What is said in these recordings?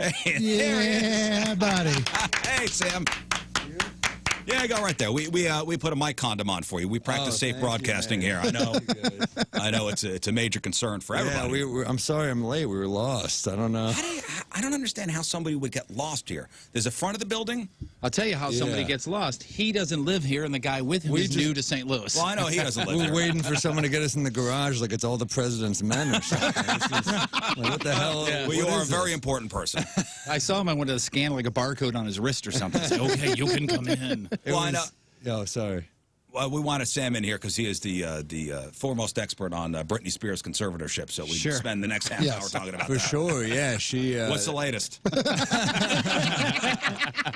Hey, Yeah, buddy. Hey, Sam. Yeah, go right there. We put a mic condom on for you. We practice safe broadcasting here. I know. I know it's a major concern for everybody. Yeah, I'm sorry I'm late. We were lost. I don't know. I don't understand how somebody would get lost here. There's a front of the building. I'll tell you how somebody gets lost. He doesn't live here, and the guy with him is new to St. Louis. Well, I know he doesn't live there. We're waiting for someone to get us in the garage like it's all the president's men or something. Like, what the hell? Yeah. Well, you are a very important person. I saw him. I wanted to scan like a barcode on his wrist or something. Say, okay, you can come in. Well, I know. Oh, sorry. Well, we wanted Sam in here because he is the foremost expert on Britney Spears conservatorship. So we spend the next half hour talking about that. For sure, yeah. She. What's the latest?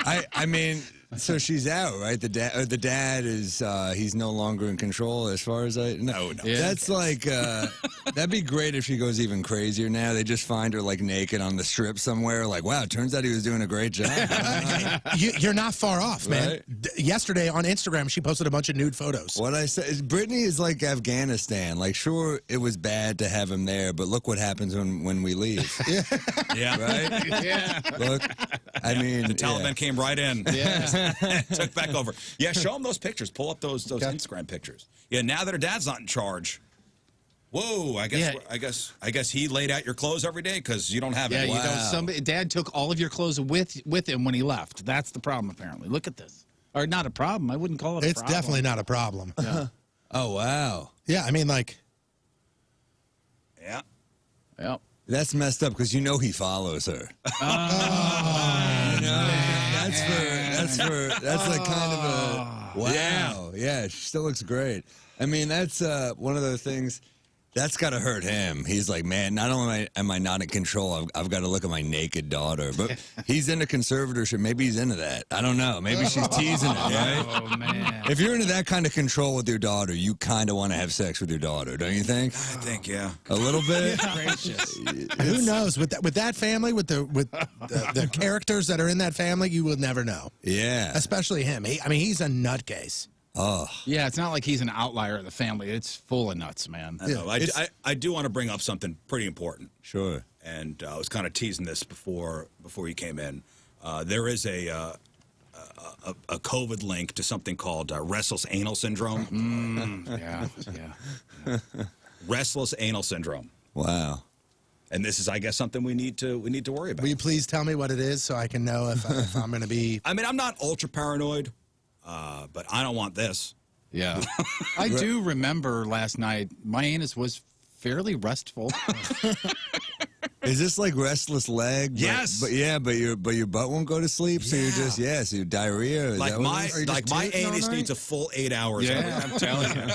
I mean, so she's out, right? The dad is he's no longer in control, as far as I know. No. Yeah. That's like that'd be great if she goes even crazier now. They just find her like naked on the strip somewhere. Like, wow, it turns out he was doing a great job. You're not far off, man. Right? Yesterday on Instagram, she posted a bunch of nude photos. What I say is Britney is like Afghanistan. Like, sure, it was bad to have him there, but look what happens when we leave. Yeah. Right? Yeah. Look, I mean, the Taliban came right in. Yeah. Took back over. Yeah, show them those pictures. Pull up those Instagram pictures. Yeah, now that her dad's not in charge. Whoa, I guess he laid out your clothes every day because you don't have Yeah, any. you know, Dad took all of your clothes with him when he left. That's the problem, apparently. Look at this. Or not a problem. I wouldn't call it a It's problem. definitely not a problem. Yeah. oh wow. Yeah, I mean, like, Yeah. Yep. That's messed up because you know he follows her. Oh, You know, that's like kind of a wow. Yeah, she still looks great. I mean, that's one of those things that's got to hurt him. He's like, man, not only am I not in control, I've got to look at my naked daughter. But he's into conservatorship. Maybe he's into that. I don't know. Maybe she's teasing it, right? Oh, man. If you're into that kind of control with your daughter, you kind of want to have sex with your daughter, don't you think? I think, yeah. A little bit. Gracious. who knows? With that family, with the characters that are in that family, you will never know. Yeah. Especially him. He's a nutcase. Oh. Yeah, it's not like he's an outlier of the family. It's full of nuts, man. I know. I do want to bring up something pretty important. Sure. And I was kind of teasing this before you came in. There is a COVID link to something called Restless Anal Syndrome. Yeah. Restless Anal Syndrome. Wow. And this is, I guess, something we need to worry about. Will you please tell me what it is so I can know if I'm going to be... I mean, I'm not ultra paranoid, but I don't want this. Yeah. I do remember last night, my anus was fairly restful. Is this like restless leg? Yes. But your butt won't go to sleep, so you're just so your diarrhea. Is Like that what it is? my anus needs a full 8 hours. Yeah, I'm telling you.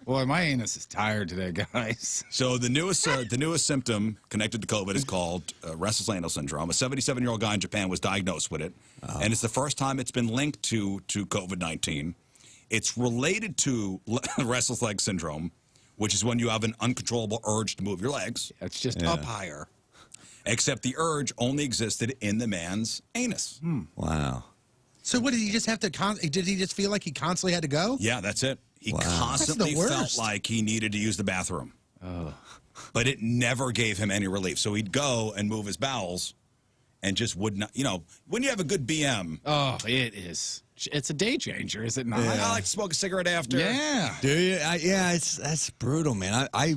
Boy, my anus is tired today, guys. So the newest symptom connected to COVID is called Restless Anal Syndrome. A 77-year-old guy in Japan was diagnosed with it, and it's the first time it's been linked to COVID-19. It's related to Restless Leg Syndrome, which is when you have an uncontrollable urge to move your legs. It's just up higher. Except the urge only existed in the man's anus. Wow. So what, did he just have to... did he just feel like he constantly had to go? Yeah, that's it. He constantly That's the felt worst. like he needed to use the bathroom. But it never gave him any relief. So he'd go and move his bowels and just would not, when you have a good BM. Oh, it is. It's a day changer, is it not? I like to smoke a cigarette after. Yeah. Do you? That's brutal, man. I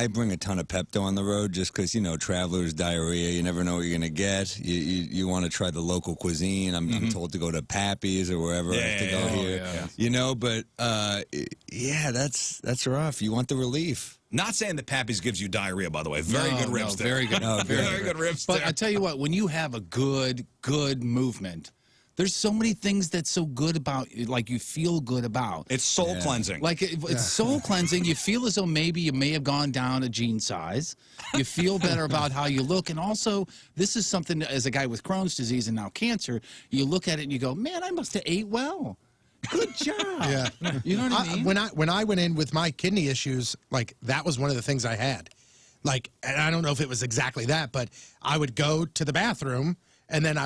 bring a ton of Pepto on the road just because travelers diarrhea. You never know what you're gonna get. You want to try the local cuisine. I'm told to go to Pappy's or wherever I have to go here. Yeah. But that's rough. You want the relief. Not saying that Pappy's gives you diarrhea, by the way. Very good ribs there. Very good. Very good ribs But there. I tell you what, when you have a good movement, there's so many things that's so good about, like you feel good about. It's soul cleansing. Like it's soul cleansing. You feel as though maybe you may have gone down a jean size. You feel better about how you look. And also, this is something that, as a guy with Crohn's disease and now cancer, you look at it and you go, man, I must have ate well. Good job. Yeah. You know what I mean? When I went in with my kidney issues, like, that was one of the things I had. Like, and I don't know if it was exactly that, but I would go to the bathroom, and then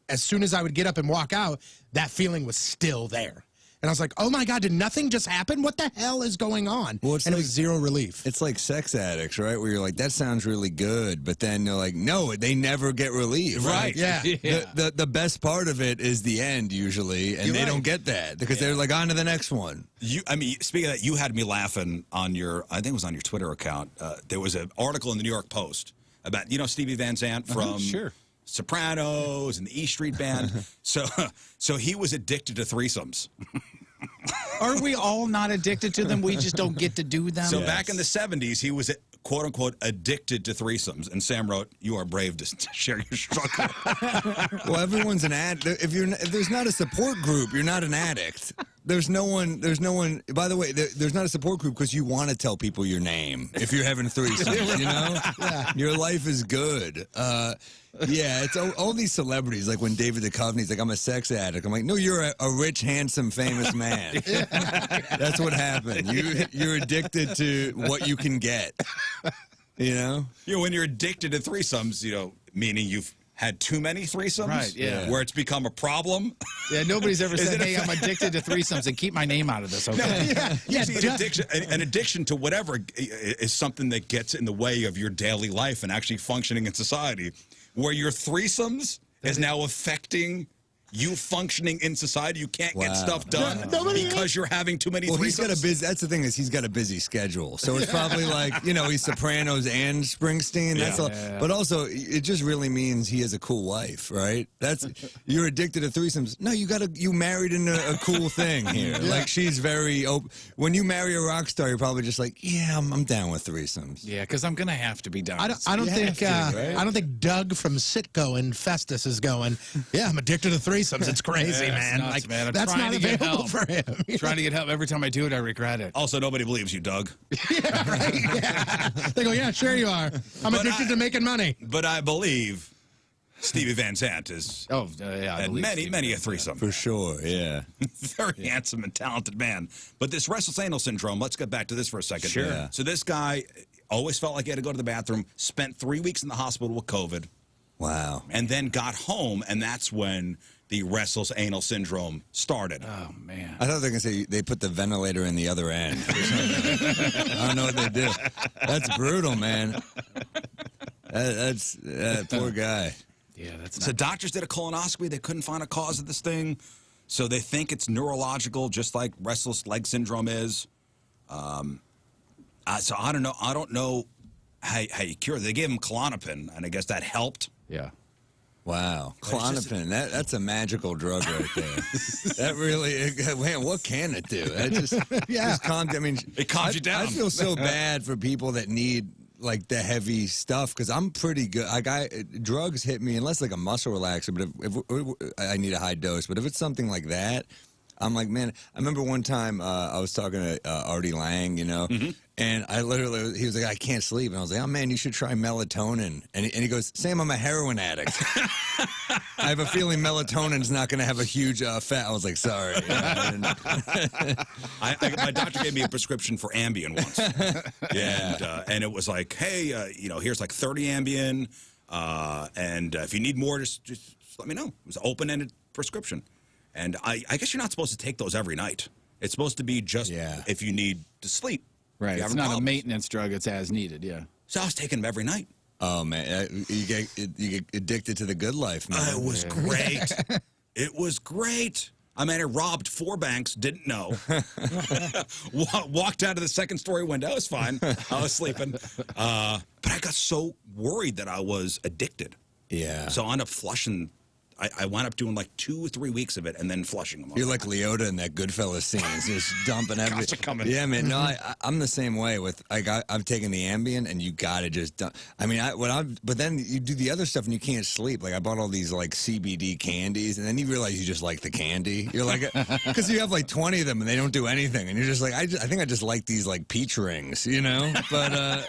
as soon as I would get up and walk out, that feeling was still there. And I was like, oh my God, did nothing just happen? What the hell is going on? Well, it's and it like- was zero relief. It's like sex addicts, right? Where you're like, that sounds really good, but then they're like, no, they never get relief. Right. Yeah. The best part of it is the end usually, and they don't get that because they're like on to the next one. I mean, speaking of that, you had me laughing on your, I think it was on your Twitter account. There was an article in the New York Post about, Stevie Van Zandt from sure. Sopranos and the E Street Band. So he was addicted to threesomes. Are we all not addicted to them? We just don't get to do them. So back in the 70s, he was, quote unquote, addicted to threesomes. And Sam wrote, "You are brave to share your struggle." Well, everyone's an addict. If there's not a support group, you're not an addict. There's no one. By the way, there's not a support group because you want to tell people your name if you're having threesomes. Your life is good. Yeah, it's all these celebrities. Like when David Duchovny's like, "I'm a sex addict." I'm like, "No, you're a rich, handsome, famous man." That's what happened. You're addicted to what you can get. When you're addicted to threesomes, meaning you've had too many threesomes, Right, yeah. where it's become a problem. Yeah, nobody's ever said, "Hey, I'm addicted to threesomes," and keep my name out of this. Okay. An addiction to whatever is something that gets in the way of your daily life and actually functioning in society. Where your threesomes is now affecting you functioning in society. You can't get stuff done because you're having too many threesomes. He's got a busy. That's the thing is he's got a busy schedule. So it's probably like he's Sopranos and Springsteen. That's all. But also it just really means he has a cool wife, right? You're addicted to threesomes. No, you married into a cool thing here. Like she's very open. When you marry a rock star, you're probably just like, yeah, I'm down with threesomes. Yeah, because I'm gonna have to be down. I don't think Doug from Sitco and Festus is going, yeah, I'm addicted to threesomes. It's crazy, man. Nuts, man. I'm that's trying not to get available help. for him. Trying to get help. Every time I do it, I regret it. Also, nobody believes you, Doug. Yeah, right. Yeah. They go, yeah, sure you are. I'm addicted to making money. But I believe Stevie Van Zandt is had many a threesome. For sure, yeah. Very handsome and talented man. But this restless anal syndrome, let's get back to this for a second. Sure. Yeah. So this guy always felt like he had to go to the bathroom, spent 3 weeks in the hospital with COVID. Wow. And then got home, and that's when the restless anal syndrome started. Oh, man. I thought they were going to say they put the ventilator in the other end. I don't know what they do. That's brutal, man. That's poor guy. Yeah, that's So doctors did a colonoscopy. They couldn't find a cause of this thing. So they think it's neurological, just like restless leg syndrome is. So I don't know. I don't know how you cure it. They gave him Klonopin, and I guess that helped. Yeah. Wow. Klonopin, that's a magical drug right there. That really, man, what can it do? That just calms, I mean, It calms you down. I feel so bad for people that need like the heavy stuff because I'm pretty good. Like drugs hit me unless like a muscle relaxer, but if I need a high dose. But if it's something like that, I'm like, man, I remember one time I was talking to Artie Lang, and I literally, he was like, I can't sleep. And I was like, oh, man, you should try melatonin. And he goes, Sam, I'm a heroin addict. I have a feeling melatonin's not going to have a huge effect. I was like, sorry. My doctor gave me a prescription for Ambien once. And it was like, hey, here's like 30 Ambien. And if you need more, just let me know. It was an open-ended prescription. And I guess you're not supposed to take those every night. It's supposed to be just if you need to sleep. Right. It's not a maintenance drug. It's as needed. Yeah. So I was taking them every night. Oh, man. You get addicted to the good life, man. It was great. It was great. I mean, I robbed 4 banks, didn't know. Walked out of the second-story window. It was fine. I was sleeping. But I got so worried that I was addicted. Yeah. So I ended up flushing. I wound up doing like 2 or 3 weeks of it and then flushing them. You're like Leota in that Goodfellas scene. He's just dumping everything. Yeah, man. No, I'm the same way with, I've taken the Ambien and you got to just dump. I mean, but then you do the other stuff and you can't sleep. Like I bought all these like CBD candies and then you realize you just like the candy. You're like, because you have like 20 of them and they don't do anything. And you're just like, I think I just like these like peach rings, But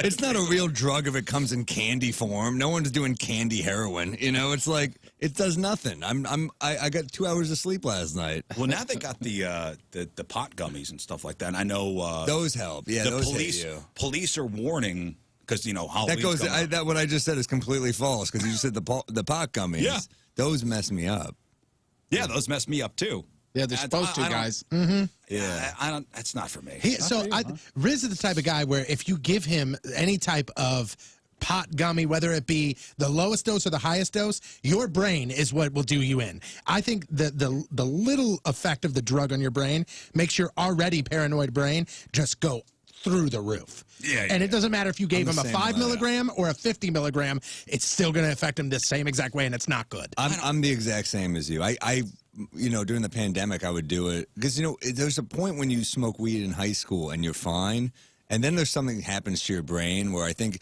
it's not a real drug if it comes in candy form. No one's doing candy heroin, It's like, it does nothing. I got 2 hours of sleep last night. Well, now they got the pot gummies and stuff like that. And I know those help. Yeah, the those hit you. Police are warning because Halloween's that goes. coming up. That what I just said is completely false because you just said the pot gummies. Yeah, those mess me up. Yeah, those mess me up too. Yeah, they're supposed to, guys. Yeah, I don't. That's not for me. Riz is the type of guy where if you give him any type of pot gummy, whether it be the lowest dose or the highest dose, your brain is what will do you in. I think the little effect of the drug on your brain makes your already paranoid brain just go through the roof. And it doesn't matter if you gave him a 5 milligram or a 50 milligram, it's still going to affect him the same exact way, and it's not good. I'm the exact same as you. I you know, during the pandemic, I would do it because, you know, there's a point when you smoke weed in high school and you're fine. And then there's something that happens to your brain where I think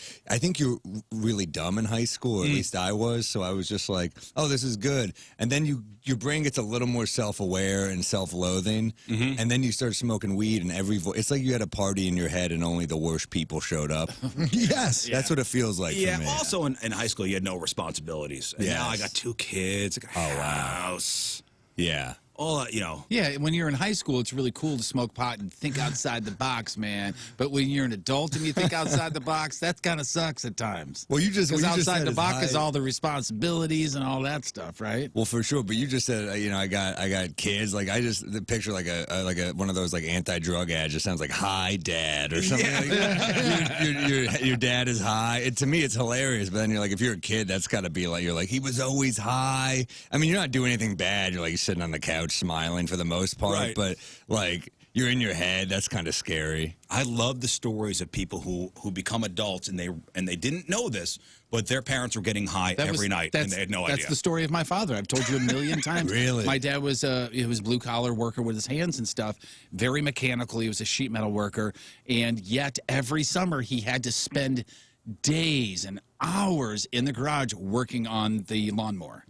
you're really dumb in high school, or at least I was. So I was just like, oh, this is good. And then your brain gets a little more self-aware and self-loathing. And then you start smoking weed and it's like you had a party in your head and only the worst people showed up. Yes. That's what it feels like for me. Also in high school, you had no responsibilities. And now I got 2 kids, I got a house. Yeah. All you know. Yeah, when you're in high school, it's really cool to smoke pot and think outside the box, man. But when you're an adult and you think outside the box, that kind of sucks at times. Well, because outside the box is all the responsibilities and all that stuff, right? Well, for sure. But you just said, you know, I got kids. Like I just the picture like a one of those like anti-drug ads. Just sounds like "Hi, Dad" or something. Like your dad is high. To me, it's hilarious. But then you're like, if you're a kid, that's got to be like he was always high. I mean, you're not doing anything bad. You're like sitting on the couch smiling for the most part, but like you're in your head. That's kind of scary. I love the stories of people who become adults and they didn't know this, but their parents were getting high every night and they had no idea. That's the story of my father. I've told you a million times. Really? My dad was a blue collar worker with his hands and stuff, very mechanical. He was a sheet metal worker, and yet every summer he had to spend days and hours in the garage working on the lawnmower.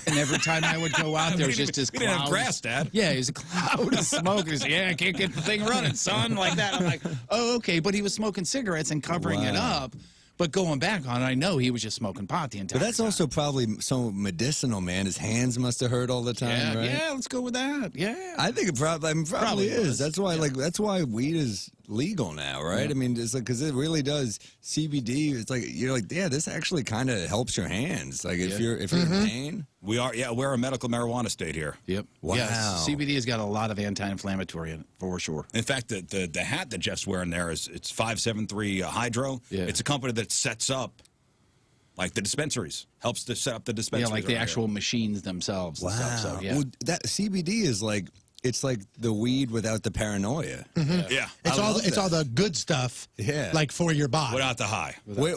And every time I would go out, there was just this cloud. We didn't have grass, Dad. Yeah, it was a cloud of smoke. He was, I can't get the thing running, son, like that. I'm like, oh, okay. But he was smoking cigarettes and covering it up. But going back on it, I know he was just smoking pot the entire time. But that's also probably so medicinal, man. His hands must have hurt all the time, right? Yeah, let's go with that. Yeah. I think it probably is. That's why, that's why weed is legal now, right? I mean, it's like because it really does CBD. It's like you're like, yeah, this actually kind of helps your hands. Like if you're in pain. We're a medical marijuana state here. Yep. Wow. Yes, CBD has got a lot of anti-inflammatory in it, for sure. In fact, the hat that Jeff's wearing there it's 573 Hydro. Yeah. It's a company that sets up like the dispensaries, helps to set up the dispensaries. Yeah, like the actual machines themselves. Wow. And stuff, so, yeah. Well, that CBD is like it's like the weed without the paranoia. Yeah. It's all the good stuff. Yeah. Like for your body. Without the high. Wait,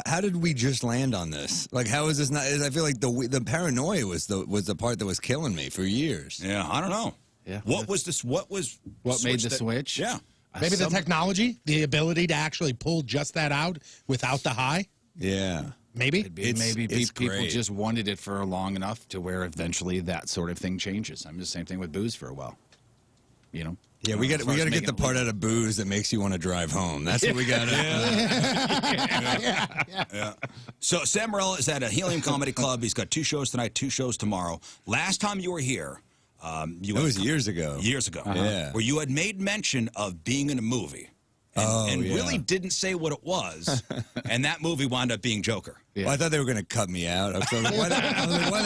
how did we just land on this? Like, how is this not? I feel like the paranoia was the part that was killing me for years. Yeah, I don't know. Yeah. What was this? What made the switch? Yeah. Maybe the technology, the ability to actually pull just that out without the high. Yeah. Maybe. Maybe people great. just wanted it for long enough to where eventually that sort of thing changes. I mean, the same thing with booze for a while. You know? Yeah, we got to get the part out of booze that makes you want to drive home. That's what we got to Yeah. So Sam Morril is at a Helium Comedy Club. He's got 2 shows tonight, 2 shows tomorrow. Last time you were here, it was years ago. Years ago. Yeah. Where you had made mention of being in a movie. And really didn't say what it was. And that movie wound up being Joker. Yeah. Well, I thought they were going to cut me out. I was like, why the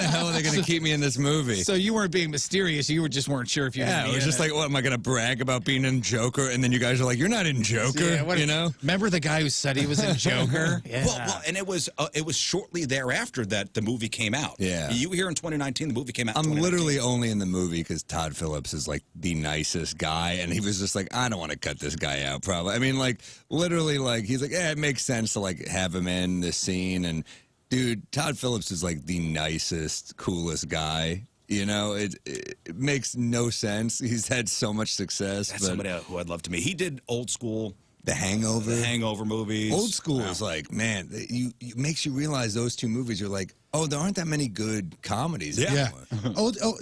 hell are they going to keep me in this movie? So you weren't being mysterious. You just weren't sure if you. Yeah, it was just like, what am I going to brag about being in Joker? And then you guys are like, you're not in Joker. Yeah, you know? Remember the guy who said he was in Joker? Yeah. Well, and it was shortly thereafter that the movie came out. Yeah. You were here in 2019. The movie came out. I'm literally only in the movie because Todd Phillips is like the nicest guy, and he was just like, I don't want to cut this guy out. Probably. I mean, like literally, like he's like, yeah, it makes sense to like have him in this scene and. Dude, Todd Phillips is like the nicest, coolest guy. You know, it makes no sense. He's had so much success. That's somebody who I'd love to meet. He did Old School. The Hangover movies. Old School is like, man, it makes you realize those 2 movies. You're like, oh, there aren't that many good comedies anymore.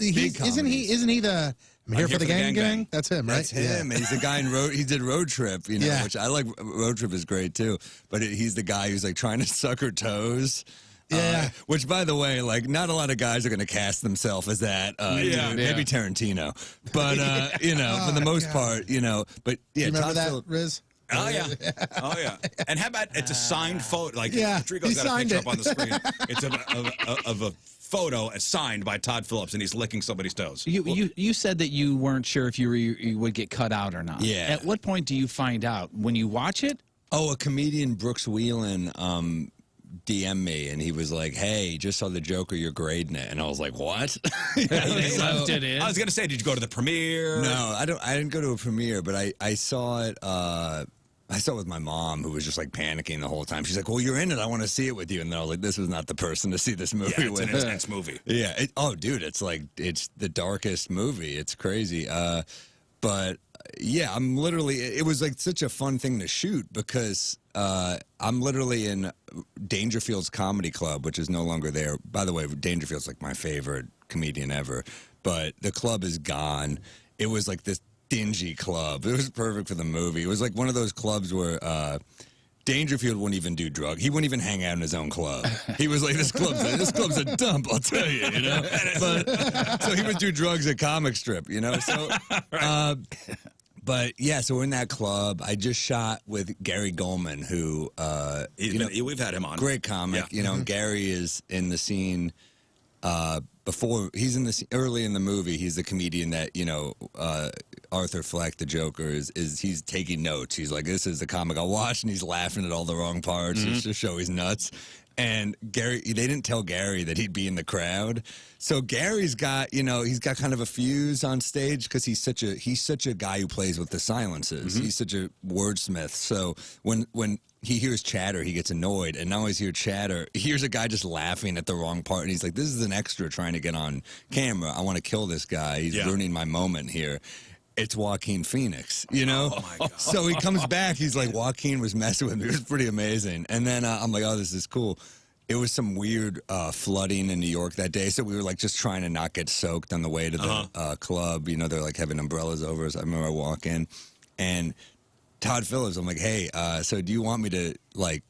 Isn't he the I'm here for the gang? That's him, right? That's him. He's the guy in he did Road Trip, you know, which I like. Road Trip is great too. But he's the guy who's like trying to suck her toes. Yeah. Which, by the way, like not a lot of guys are going to cast themselves as that. Dude. Maybe Tarantino, but you know, for the most part, you know. But yeah, you remember that, Rizz? Oh yeah, oh yeah. And how about it's a signed photo? Like Patrico's got a picture up on the screen. It's of a photo as signed by Todd Phillips, and he's licking somebody's toes. You said that you weren't sure if you would get cut out or not. Yeah. At what point do you find out? When you watch it? Oh, a comedian, Brooks Wheelan, DM me, and he was like, "Hey, just saw the Joker, you're grading it," and I was like, "What?" Left it in. I was gonna say, did you go to the premiere? No, I didn't go to a premiere, but I saw it. I saw it with my mom, who was just like panicking the whole time. She's like, "Well, you're in it. I want to see it with you." And then I was like, "This was not the person to see this movie Yeah, it's with." an intense movie. Yeah. Oh, dude, it's the darkest movie. It's crazy. But yeah, I'm literally. It was like such a fun thing to shoot because I'm literally in Dangerfield's Comedy Club, which is no longer there. By the way, Dangerfield's like my favorite comedian ever, but the club is gone. It was like this dingy club. It was perfect for the movie. It was like one of those clubs where Dangerfield wouldn't even do drugs. He wouldn't even hang out in his own club. He was like, this club's a dump, I'll tell you, you know? But, so he would do drugs at Comic Strip, you know? So, but yeah, so we're in that club. I just shot with Gary Goldman, who, We've had him on. Great comic, Yeah. you know, and Gary is in the scene before, he's in the early in the movie, he's the comedian that, you know, Arthur Fleck, the Joker, is he's taking notes. He's like, this is the comic I'll watch, and he's laughing at all the wrong parts just to show he's nuts. And Gary, they didn't tell Gary that he'd be in the crowd. So Gary's got, you know, he's got kind of a fuse on stage because he's such a guy who plays with the silences. He's such a wordsmith. So when he hears chatter, he gets annoyed. And now he's hear chatter, he hears a guy just laughing at the wrong part. And he's like, this is an extra trying to get on camera. I want to kill this guy. He's ruining my moment here. It's Joaquin Phoenix, you know? Oh, my God. So he comes back. He's like, Joaquin was messing with me. It was pretty amazing. And then I'm like, oh, this is cool. It was some weird flooding in New York that day. So we were like just trying to not get soaked on the way to the club. You know, they're like having umbrellas over us. I remember I walk in and Todd Phillips, I'm like, hey, so do you want me to like,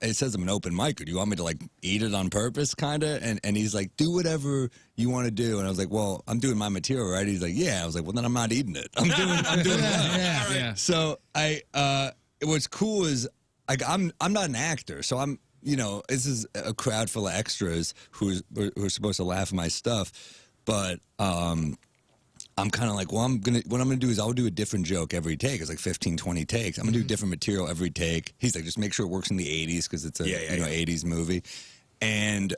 it says I'm an open mic, or do you want me to like eat it on purpose kind of? And he's like, do whatever you want to do. And I was like, well, I'm doing my material, right? He's like, yeah. I was like, well, then I'm not eating it. I'm doing well. Yeah. So what's cool is like, I'm not an actor. So I'm, you know, this is a crowd full of extras who are supposed to laugh at my stuff. But, I'm kind of like, well, what I'm gonna do is I'll do a different joke every take. It's like 15, 20 takes. I'm gonna do different material every take. He's like, just make sure it works in the 80s because it's a 80s movie. And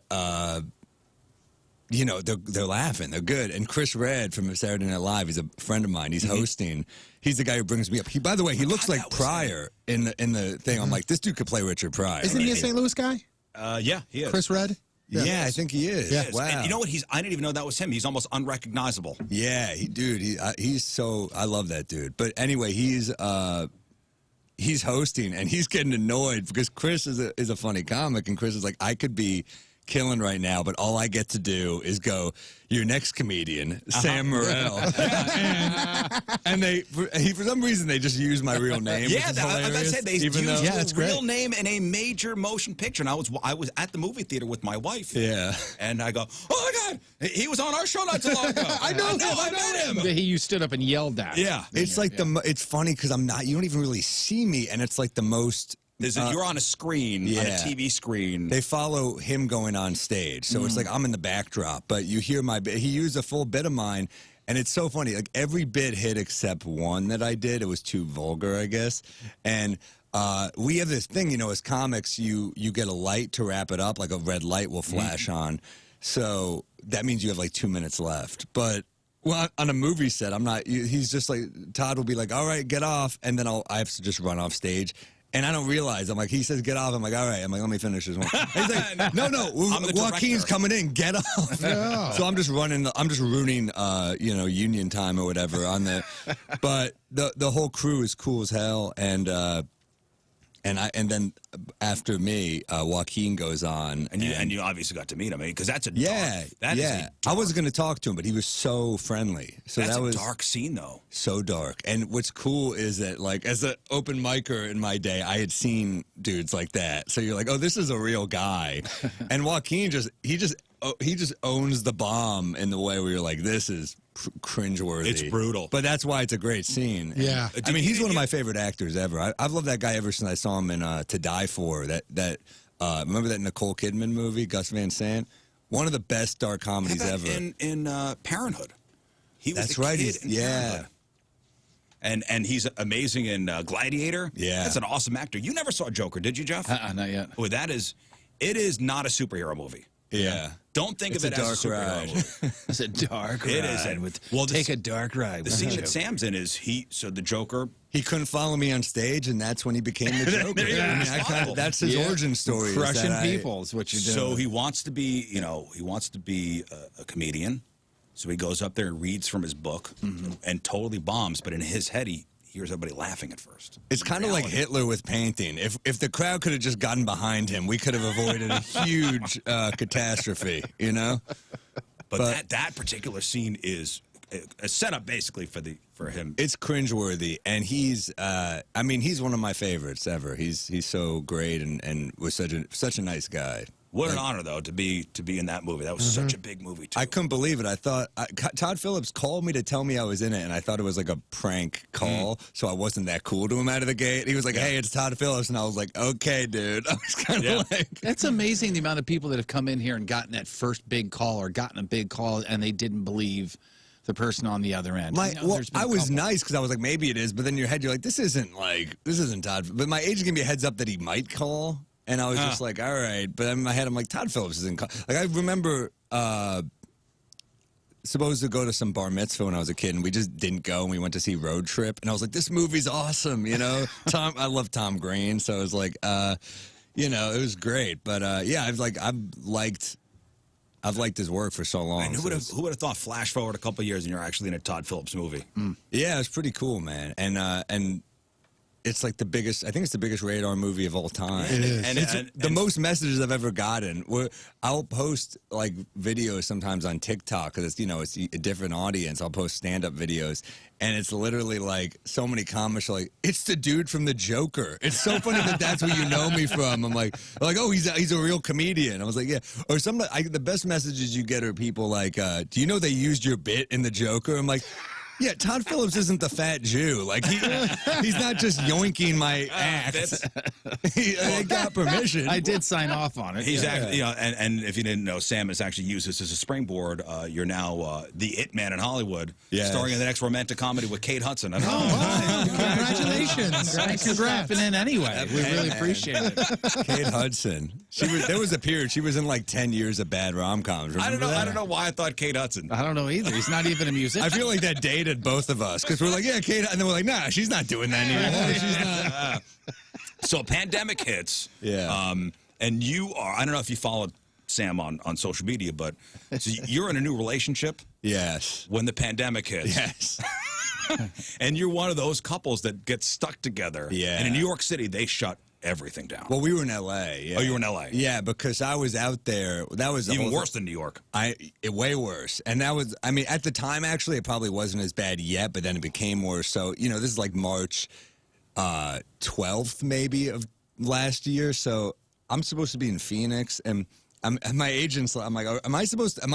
you know, they're laughing, they're good. And Chris Redd from Saturday Night Live, he's a friend of mine. He's hosting. He's the guy who brings me up. By the way, he looks like Pryor in the thing. I'm like, this dude could play Richard Pryor. Isn't he a St. Louis guy? Yeah, he is. Chris Redd? Yeah, I think he is. Yeah. Wow. And you know what? I didn't even know that was him. He's almost unrecognizable. Yeah, he's so, I love that dude. But anyway, he's hosting and he's getting annoyed because Chris is a funny comic, and Chris is like, I could be killing right now, but all I get to do is go, your next comedian, Sam Morril. and for some reason they just use my real name. Yeah, which is I was about to hilarious, say they even used though- his real name in a major motion picture, and I was at the movie theater with my wife. Yeah. And I go, oh my God, he was on our show not too long ago. I know him. You stood up and yelled at. Yeah. It's like it's funny because you don't even really see me, and it's like the most. You're on a screen, on a TV screen. They follow him going on stage. So it's like I'm in the backdrop, but you hear my bit. He used a full bit of mine, and it's so funny. Like every bit hit except one that I did. It was too vulgar, I guess. And we have this thing, you know, as comics, you get a light to wrap it up, like a red light will flash on. So that means you have like 2 minutes left. But well, on a movie set, I'm not. He's just like, Todd will be like, all right, get off, and then I have to just run off stage. And I don't realize. I'm like, he says, get off. I'm like, all right. I'm like, let me finish this one. He's like, no, Joaquin's coming in. Get off. No. So I'm just ruining, you know, union time or whatever on the. But the whole crew is cool as hell, and then after me, Joaquin goes on, and you obviously got to meet him, because that's a I wasn't going to talk to him, but he was so friendly. So that's that was a dark scene, though. So dark. And what's cool is that, like, as an open micer in my day, I had seen dudes like that. So you're like, oh, this is a real guy. And Joaquin just owns the bomb in the way where you're like, this is cringeworthy. It's brutal. But that's why it's a great scene. Yeah. I mean, he's one of my favorite actors ever. I've loved that guy ever since I saw him in To Die For. Remember that Nicole Kidman movie, Gus Van Sant? One of the best dark comedies How about ever. in Parenthood. He was That's the right. kid in Parenthood. And he's amazing in Gladiator. Yeah. That's an awesome actor. You never saw Joker, did you, Jeff? Not yet. Oh, it is not a superhero movie. Yeah. Don't think It's of it a as a dark superhero ride. movie. It's a dark ride. It is. Take a dark ride. The scene that Sam's in is the Joker. He couldn't follow me on stage, and that's when he became the Joker. There you go. I mean, Yeah. that's his origin story. is Crushing that people is what you're doing. So he wants to be, a comedian. So he goes up there and reads from his book and totally bombs. But in his head, he hears everybody laughing at first. It's kind of like Hitler with painting. If the crowd could have just gotten behind him, we could have avoided a huge catastrophe, you know? But that particular scene is a setup basically for him. It's cringeworthy, and he's he's one of my favorites ever. He's so great and was such a nice guy. What an honor, though, to be in that movie. That was such a big movie, too. I couldn't believe it. I thought Todd Phillips called me to tell me I was in it, and I thought it was like a prank call, so I wasn't that cool to him out of the gate. He was like, "Hey, it's Todd Phillips," and I was like, "Okay, dude." I was kind of like, It's amazing the amount of people that have come in here and gotten that first big call or gotten a big call and they didn't believe the person on the other end. I was couple. nice because I was like, maybe it is, but then in your head, you're like, this isn't Todd. But my agent gave me a heads up that he might call. And I was just like, all right. But in my head, I'm like, Todd Phillips is in. Like, I remember supposed to go to some bar mitzvah when I was a kid, and we just didn't go, and we went to see Road Trip. And I was like, this movie's awesome, you know? I love Tom Green, so I was like, it was great. But, I've liked his work for so long. And who would have thought? Flash forward a couple of years, and you're actually in a Todd Phillips movie. Yeah, it's pretty cool, man. And it's like the biggest. I think it's the biggest rated R movie of all time. It is. And It's the most messages I've ever gotten. I'll post like videos sometimes on TikTok because it's a different audience. I'll post stand-up videos, and it's literally like so many comments are like, "It's the dude from the Joker." It's so funny that that's where you know me from. I'm like, oh, he's a real comedian. I was like, yeah. Or the best messages you get are people like, "Do you know they used your bit in the Joker?" I'm like. Yeah, Todd Phillips isn't the fat Jew. Like he's not just yoinking my act. I got permission. I did sign off on it. He's actually, and if you didn't know, Sam has actually used this as a springboard. You're now the it man in Hollywood, starring in the next romantic comedy with Kate Hudson. I don't know. Wow. Congratulations. Thanks for dropping in anyway. We really appreciate it. Kate Hudson. There was a period she was in like 10 years of bad rom-coms. I don't know. That? I don't know why I thought Kate Hudson. I don't know either. He's not even a musician. I feel like that dated both of us because we're like, yeah, Kate, and then we're like, nah, she's not doing that anymore. She's not. So pandemic hits. Yeah. And you are. I don't know if you followed Sam on social media, but so you're in a new relationship. Yes. When the pandemic hits. Yes. And you're one of those couples that get stuck together. Yeah. And in New York City, they shut everything down. Well, we were in L.A. Yeah. Oh, you were in L.A. Yeah, because I was out there. That was the Even whole worse than New York. Way worse. And that was, at the time, actually, it probably wasn't as bad yet, but then it became worse. So, this is like March 12th, maybe, of last year. So I'm supposed to be in Phoenix, and my agent's, I'm like, am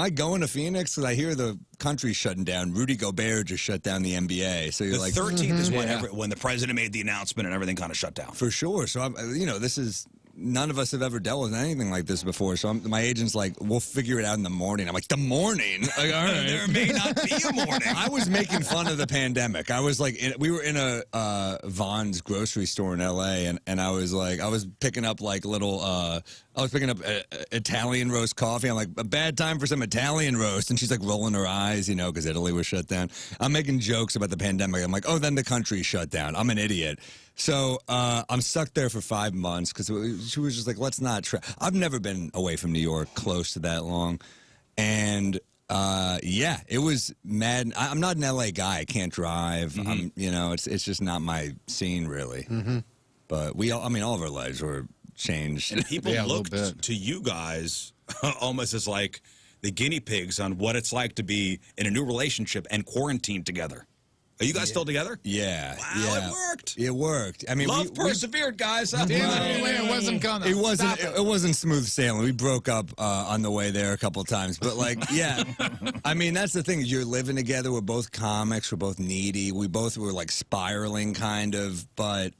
I going to Phoenix? Because I hear the country's shutting down. Rudy Gobert just shut down the NBA. So you're The like, 13th is when the president made the announcement and everything kind of shut down. for sure. So, this is, none of us have ever dealt with anything like this before. So my agent's like, we'll figure it out in the morning. I'm like, the morning? Like, all right. There may not be a morning. I was making fun of the pandemic. I was like, we were in a Vons grocery store in L.A. and I was picking up like little, Italian roast coffee. I'm like, a bad time for some Italian roast. And she's like rolling her eyes, because Italy was shut down. I'm making jokes about the pandemic. I'm like, oh, then the country shut down. I'm an idiot. So I'm stuck there for 5 months because she was just like, let's not try. I've never been away from New York close to that long. And it was mad. I'm not an LA guy. I can't drive. It's just not my scene really. But all of our lives were changed. And people looked to you guys almost as like the guinea pigs on what it's like to be in a new relationship and quarantined together. Are you guys still together? Yeah. Wow, yeah. it worked. It worked. I mean, Love persevered, guys. Damn it, it wasn't gonna. It wasn't. It wasn't smooth sailing. We broke up on the way there a couple of times, but like, yeah. I mean, that's the thing. You're living together. We're both comics. We're both needy. We both were like spiraling, kind of. But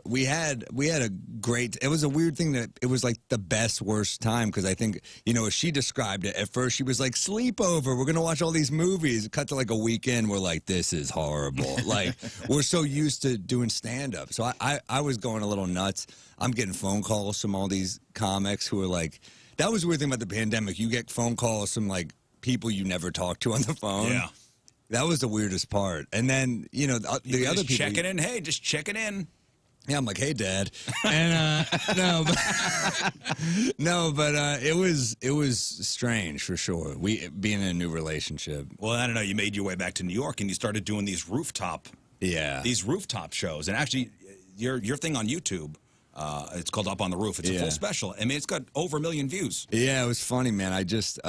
we had a great. It was a weird thing that it was like the best worst time because I think as she described it at first, she was like sleepover. We're gonna watch all these movies. Cut to like a weekend. We're like, this is horrible. Like we're so used to doing stand up. So I was going a little nuts. I'm getting phone calls from all these comics who are like, that was the weird thing about the pandemic. You get phone calls from like people you never talk to on the phone. Yeah. That was the weirdest part. And then, the other people. Checking in. Hey, just checking in. Yeah, I'm like, hey, Dad. And no, but it was strange for sure. Being in a new relationship. Well, I don't know. You made your way back to New York and you started doing these rooftop shows. And actually, your thing on YouTube, it's called Up on the Roof. It's a full special. I mean, it's got over 1 million views. Yeah, it was funny, man. I just,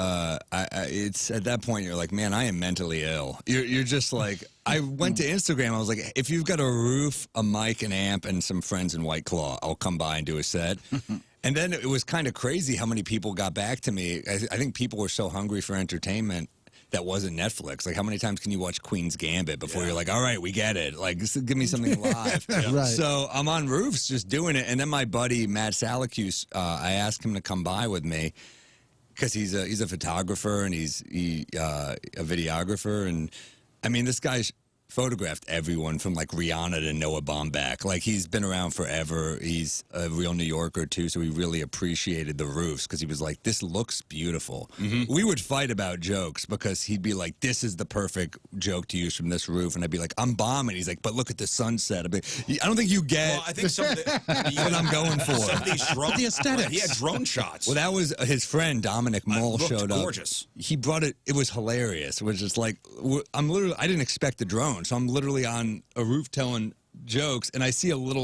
it's at that point you're like, man, I am mentally ill. You're just like, I went to Instagram. I was like, if you've got a roof, a mic, an amp, and some friends in White Claw, I'll come by and do a set. And then it was kind of crazy how many people got back to me. I think people were so hungry for entertainment. That wasn't Netflix. Like, how many times can you watch Queen's Gambit before you're like, all right, we get it. Like, give me something live. Right. So I'm on roofs just doing it. And then my buddy, Matt Salacuse, I asked him to come by with me because he's a photographer and he's a videographer. And, I mean, this guy's photographed everyone from, like, Rihanna to Noah Baumbach. Like, he's been around forever. He's a real New Yorker, too, so he really appreciated the roofs because he was like, this looks beautiful. We would fight about jokes because he'd be like, this is the perfect joke to use from this roof. And I'd be like, I'm bombing. He's like, but look at the sunset. I'd be, I don't think you get Well, I think some of what I'm going for. some of these drone, The aesthetics. He had drone shots. Well, that was his friend, Dominic Mull, looked showed up. gorgeous. He brought it. It was hilarious. It was just like, I didn't expect the drone. So I'm literally on a roof telling jokes, and I see looks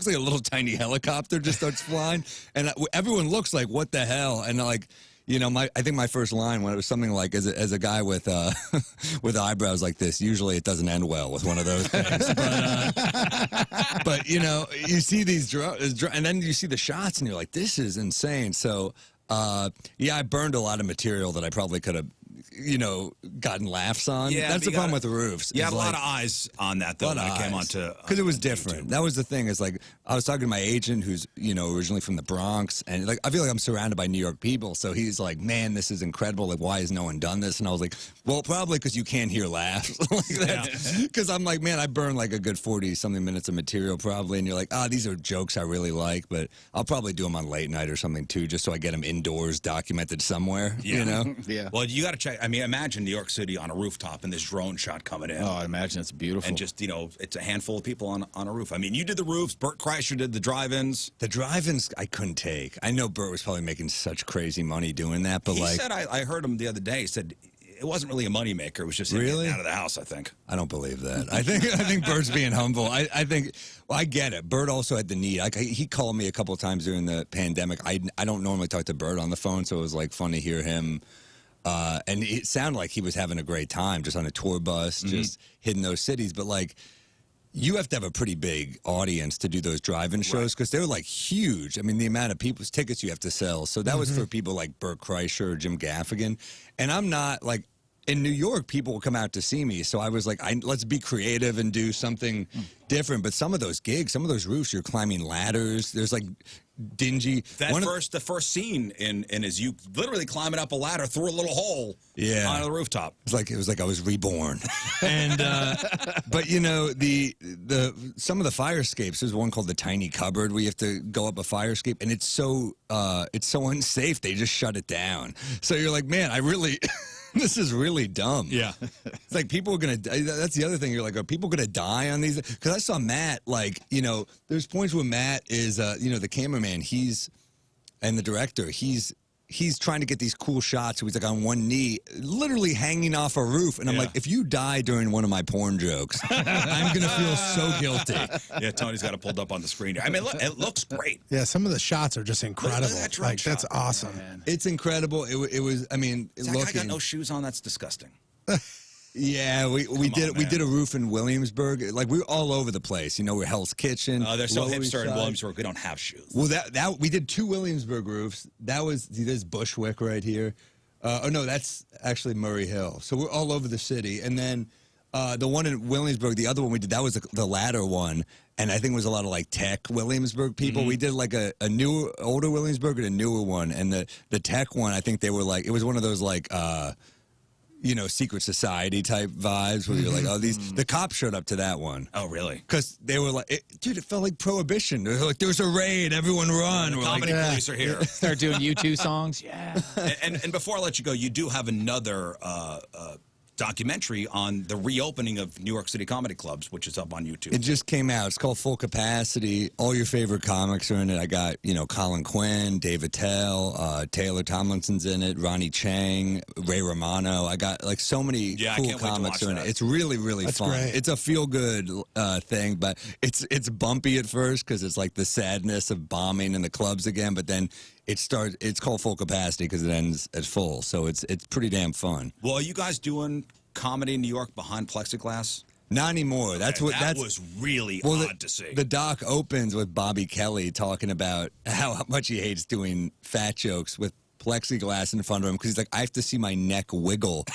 like a little tiny helicopter just starts flying, and everyone looks like, what the hell? And like, I think my first line when it was something like, as a guy with with eyebrows like this, usually it doesn't end well with one of those things. But you see these drones, and then you see the shots, and you're like, this is insane. So I burned a lot of material that I probably could have gotten laughs on. Yeah, that's the problem with the roofs. You had a lot of eyes on that, though, when it came onto... Because it was different. YouTube. That was the thing, is like, I was talking to my agent who's, originally from the Bronx, and like, I feel like I'm surrounded by New York people, so he's like, man, this is incredible. Like, why has no one done this? And I was like, well, probably because you can't hear laughs. Because I'm like, man, I burned like a good 40-something minutes of material probably, and you're like, these are jokes I really like, but I'll probably do them on late night or something too, just so I get them indoors documented somewhere, Yeah. Well, you got to check. I mean, imagine New York City on a rooftop and this drone shot coming in. Oh, I imagine it's beautiful. And just, it's a handful of people on a roof. I mean, you did the roofs. Bert Kreischer did the drive-ins. The drive-ins I couldn't take. I know Bert was probably making such crazy money doing that, but He said, I heard him the other day, he said it wasn't really a moneymaker. It was just him getting out of the house, I think. I don't believe that. I think Bert's being humble. I think, well, I get it. Bert also had the need. He called me a couple of times during the pandemic. I don't normally talk to Bert on the phone, so it was like fun to hear him. And it sounded like he was having a great time just on a tour bus, just hitting those cities. But like, you have to have a pretty big audience to do those drive-in shows because they're like huge. I mean, the amount of people's tickets you have to sell. So that was for people like Bert Kreischer or Jim Gaffigan. And I'm not like, in New York, people will come out to see me. So I was like, let's be creative and do something different. But some of those gigs, some of those roofs, you're climbing ladders. There's like dingy. The first scene in is you literally climbing up a ladder through a little hole on the rooftop. It was like I was reborn. And but some of the fire escapes, there's one called the Tiny Cupboard where you have to go up a fire escape, and it's so unsafe they just shut it down. So you're like, man, I really this is really dumb. Yeah. It's like people are going to, that's the other thing. You're like, are people going to die on these? Because I saw Matt, like, there's points where Matt is, the cameraman, and the director, he's trying to get these cool shots. So he's like on one knee, literally hanging off a roof. And I'm like, if you die during one of my porn jokes, I'm going to feel so guilty. Yeah, Tony's got it pulled up on the screen. I mean, look, it looks great. Yeah, some of the shots are just incredible. that Like, shot. that's awesome. Man. It's incredible. It was, I mean, That guy got no shoes on. That's disgusting. Yeah, we did a roof in Williamsburg. Like we were all over the place. You know, we're Hell's Kitchen. They're so Lower East hipster in Side. Williamsburg. We don't have shoes. Well, that we did 2 Williamsburg roofs. That was there's Bushwick right here. Oh no, that's actually Murray Hill. So we're all over the city. And then the one in Williamsburg, the other one we did, that was the latter one. And I think it was a lot of like tech Williamsburg people. We did like a newer, older Williamsburg and a newer one. And the tech one, I think they were like, it was one of those like, you know, secret society type vibes where you're like, oh, the cops showed up to that one. Oh, really? Because they were like, dude, it felt like Prohibition. They were like, there was a raid, everyone run. The We're comedy like, police are here. Start doing U2 songs. Yeah. And before I let you go, you do have another documentary on the reopening of New York City comedy clubs, which is up on YouTube. It just came out. It's called Full Capacity. All your favorite comics are in it. I got, you know, Colin Quinn, Dave Attell, Taylor Tomlinson's in it, Ronnie Chang, Ray Romano. I got like so many cool comics are in it. It's really, really fun. Great. It's a feel-good thing, but it's bumpy at first because it's like the sadness of bombing in the clubs again, but then it's called Full Capacity because it ends at full, so it's pretty damn fun. Well, are you guys doing comedy in New York behind plexiglass? Not anymore. That was really odd to see. The doc opens with Bobby Kelly talking about how much he hates doing fat jokes with plexiglass in front of him because he's like, I have to see my neck wiggle.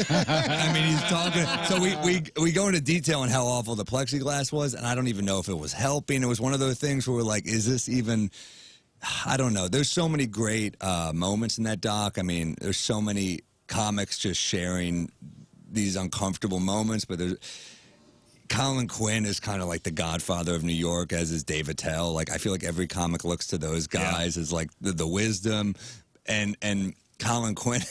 I mean, he's talking. So we go into detail on how awful the plexiglass was, and I don't even know if it was helping. It was one of those things where we're like, is this even? I don't know. There's so many great moments in that doc. I mean, there's so many comics just sharing these uncomfortable moments, but there's Colin Quinn is kind of like the godfather of New York, as is Dave Attell. Like, I feel like every comic looks to those guys as like the wisdom. And Colin Quinn,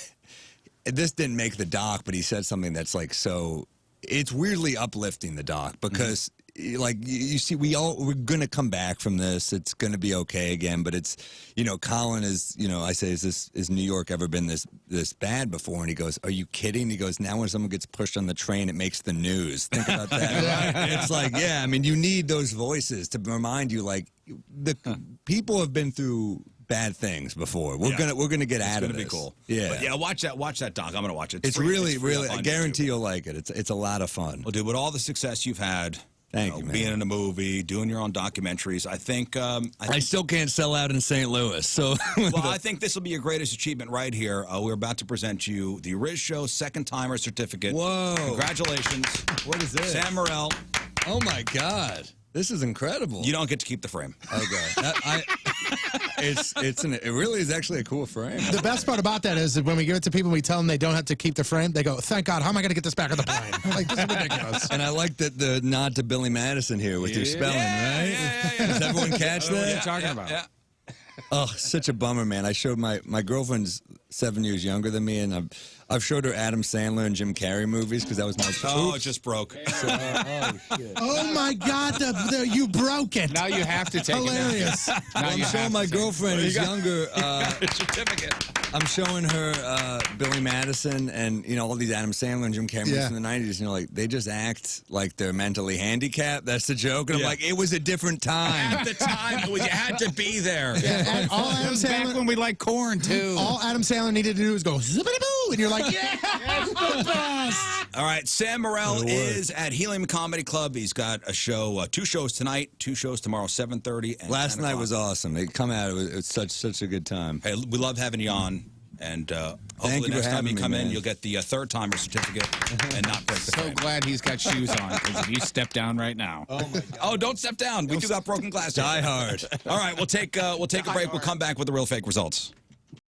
this didn't make the doc, but he said something that's like so. It's weirdly uplifting, the doc, because like you see, we're gonna come back from this. It's gonna be okay again, but it's, you know, Colin is, you know, I say, is New York ever been this bad before? And he goes, are you kidding? He goes, now when someone gets pushed on the train, it makes the news. Think about that. Right? It's like, yeah, I mean, you need those voices to remind you, like, the people have been through bad things before. We're gonna get out of this. It's gonna be cool. Yeah, but yeah. Watch that doc. I'm gonna watch it. It's free. really, It's free really. up I on guarantee YouTube. you'll like it. It's a lot of fun. Well, dude, with all the success you've had, Thank you, man. being in a movie, doing your own documentaries, I think I still can't sell out in St. Louis. So, well, I think this will be your greatest achievement right here. We're about to present you the Rizz Show second timer certificate. Whoa! Congratulations. What is this? Sam Morril. Oh my God! This is incredible. You don't get to keep the frame. Okay. It really is actually a cool frame. The best part about that is that when we give it to people, we tell them they don't have to keep the frame. They go, "Thank God! How am I going to get this back on the plane?" Like, this is ridiculous. And I like the nod to Billy Madison here with your spelling, right? Yeah. Does everyone catch that? What are you talking about? Yeah. Oh, such a bummer, man. I showed my girlfriend's 7 years younger than me, and I've showed her Adam Sandler and Jim Carrey movies because that was my. Oh, it just broke. Oh shit! Oh my God! You broke it. Now you have to take Hilarious. it. Now I'm you showing have my to take it. girlfriend who's younger. Certificate. I'm showing her Billy Madison and, you know, all these Adam Sandler and Jim Carrey movies Yeah. in the 90s. You know, like, they just act like they're mentally handicapped. That's the joke. And I'm like, it was a different time. At the time, you had to be there. And all That Adam was back Sandler, when we liked corn too. all Adam Sandler needed to do was go zippity-boo, and you're like, yeah, that's the best. All right, Sam Morril is at Helium Comedy Club. He's got a show, 2 shows tonight, 2 shows tomorrow, 7:30. And Last 10 night o'clock. was awesome. They come out. It was such a good time. Hey, we love having you on. And hopefully you for next time having you me, come in, man. you'll get the third timer certificate and not break the So frame. glad he's got shoes on, because if you step down right now. Oh, my God. Oh, don't step down. We do got broken glass. Die hard. All right, we'll take a break. We'll come back with the real fake results.